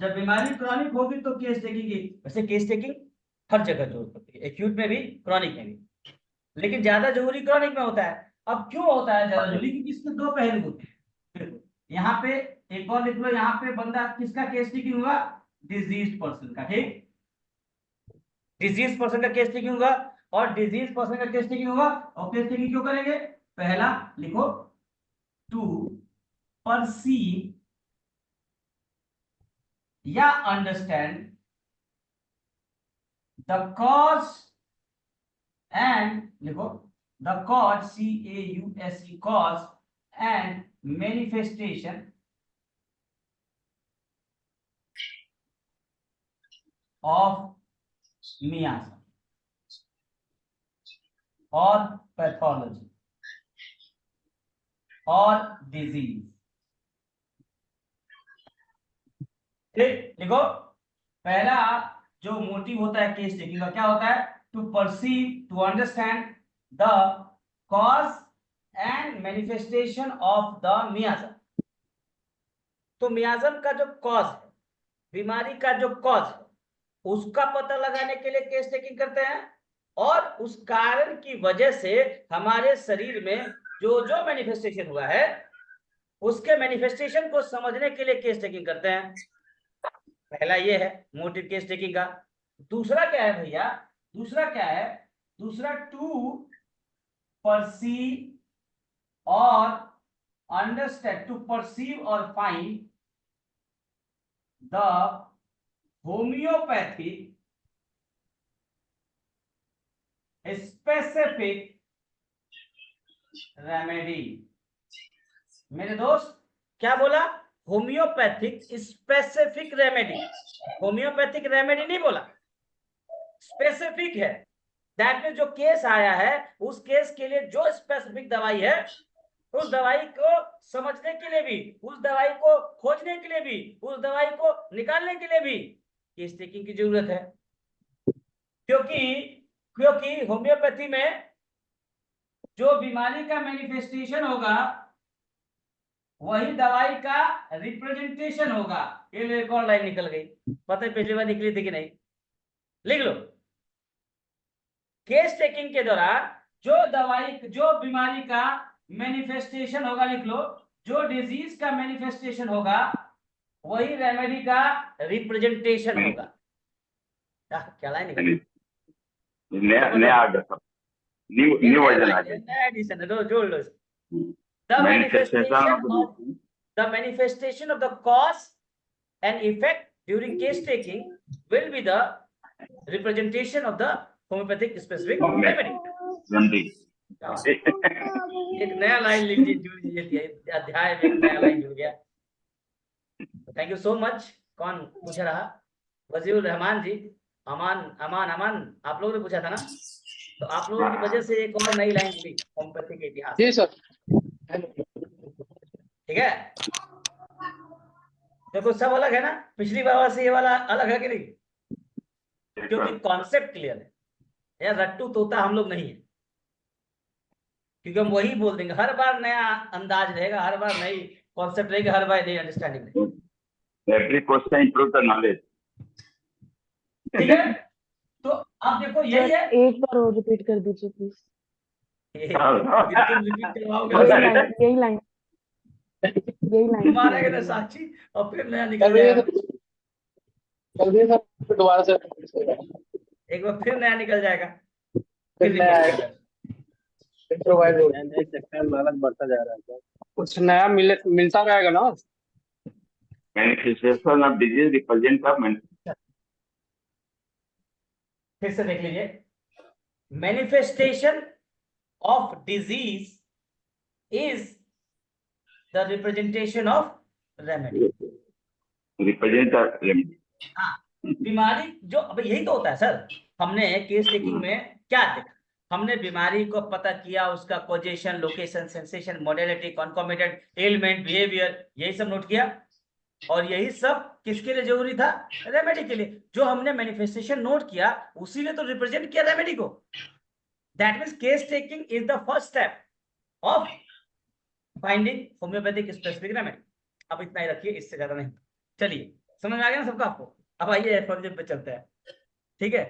जब बीमारी क्रॉनिक होगी तो केस टेकिंग की, वैसे केस टेकिंग हर जगह जरूरत पड़ती है, एक्यूट में भी क्रॉनिक में भी, लेकिन ज्यादा जरूरी क्रॉनिक में होता है। अब क्यों होता है ज्यादा जरूरी? क्योंकि इसके दो पहलू होते हैं। यहाँ पे एक और लिख लो, यहाँ पे बंदा किसका केस टेकिंग हुआ? डिजीज पर्सन का। ठीक, डिजीज पर्सन का केस टेकिंग होगा, और डिजीज पर्सन का केस टेकिंग होगा। और केस टेकिंग क्यों करेंगे? पहला लिखो, टू परसीव या अंडरस्टैंड द कॉज एंड, लिखो the cause, CAUSE, cause and manifestation of miasm और पैथोलॉजी और डिजीज। ठीक, लिखो पहला जो मोटिव होता है केस टेकिंग का, क्या होता है? To perceive, to understand the cause and manifestation of the miasm. तो मियाज़म का जो कॉज है, बीमारी का जो कॉज है, उसका पता लगाने के लिए केस टेकिंग करते हैं, और उस कारण की वजह से हमारे शरीर में जो जो मैनिफेस्टेशन हुआ है, उसके मैनिफेस्टेशन को समझने के लिए केस टेकिंग करते हैं। पहला ये है मोटिव केस टेकिंग का। दूसरा क्या है भैया? दूसरा क्या है? दूसरा टू परसीव और अंडरस्टैंड, टू परसीव और find the homeopathic specific remedy. मेरे दोस्त क्या बोला? Homeopathic specific remedy. Homeopathic remedy नहीं बोला, स्पेसिफिक है। दैट मीन जो केस आया है, उस केस के लिए जो स्पेसिफिक दवाई है, उस दवाई को समझने के लिए भी, उस दवाई को खोजने के लिए भी, उस दवाई को निकालने के लिए भी केस टेकिंग की जरूरत है। क्योंकि होम्योपैथी में जो बीमारी का मैनिफेस्टेशन होगा, वही दवाई का रिप्रेजेंटेशन होगा। ये लो, एक और लाइन निकल गई। पता है पिछली बार निकली थी कि नहीं? लिख लो, केस टेकिंग के दौरान जो दवाई, जो बीमारी का मैनिफेस्टेशन होगा, लिख लो, जो डिजीज का मैनिफेस्टेशन होगा, वही रेमेडी का रिप्रेजेंटेशन होगा। क्या लाइन निकली? नया आ गया, न्यू वर्जन आ गया, नया एडिशन है, जोड़ लो। The manifestation of the cause and effect during case taking will be the representation of the homeopathic specific remedy. एक नया लाइन लिख दीजिए, अध्याय में एक नया लाइन जुड़ गया। Thank you so much. कौन पूछ रहा? वजीरुर रहमान जी। अमान अमान अमान, आप लोगों ने पूछा था ना, तो आप लोगों की वजह से एक और नई लाइन जुड़ी होम्योपैथी के इतिहास। जी सर। ठीक है, देखो सब अलग है ना, पिछली बार से ये वाला अलग है कि नहीं? क्योंकि कॉन्सेप्ट क्लियर है यार, रट्टू तोता हम लोग नहीं है, क्योंकि हम वही बोल देंगे, हर बार नया अंदाज रहेगा, हर बार नई कॉन्सेप्ट रहेगी, हर बार नई अंडरस्टैंडिंग रहेगी। Every question improve the knowledge. ठीक है, तो आप देखो यही है। एक बार और रिपीट कर दीजिए प्लीज। तुम रिपीट करवाओगे, यही लाइन मारेगा ना साक्षी, और फिर नया निकल जाएगा, दोबारा से एक बार फिर नया निकल जाएगा, फिर फिर नया रिपीट करना। इम्प्रोवाइज हो लालच बढ़ता जा रहा है, कुछ नया मिलता रहेगा ना। Manifestation of disease represent of, फिर से देख लीजिए, manifestation of disease is the representation of remedy. Represent of remedy. हाँ, बीमारी जो, अब यही तो होता है सर। हमने केस टेकिंग में क्या देखा? हमने बीमारी को पता किया, उसका कोजेशन, location, sensation, modality, concomitant, element, behaviour, यही सब नोट किया। और यही सब किसके लिए जरूरी था? रेमेडी के लिए। जो हमने मैनिफेस्टेशन नोट किया, उसी ने तो रिप्रेजेंट किया रेमेडी को। That means case taking is the first step of finding homeopathic specific remedy. अब इतना ही रखिए, इससे ज्यादा नहीं। चलिए समझ में आ गया ना सबका आपको। अब आइए एल्फाबेट पे चलते हैं, ठीक है।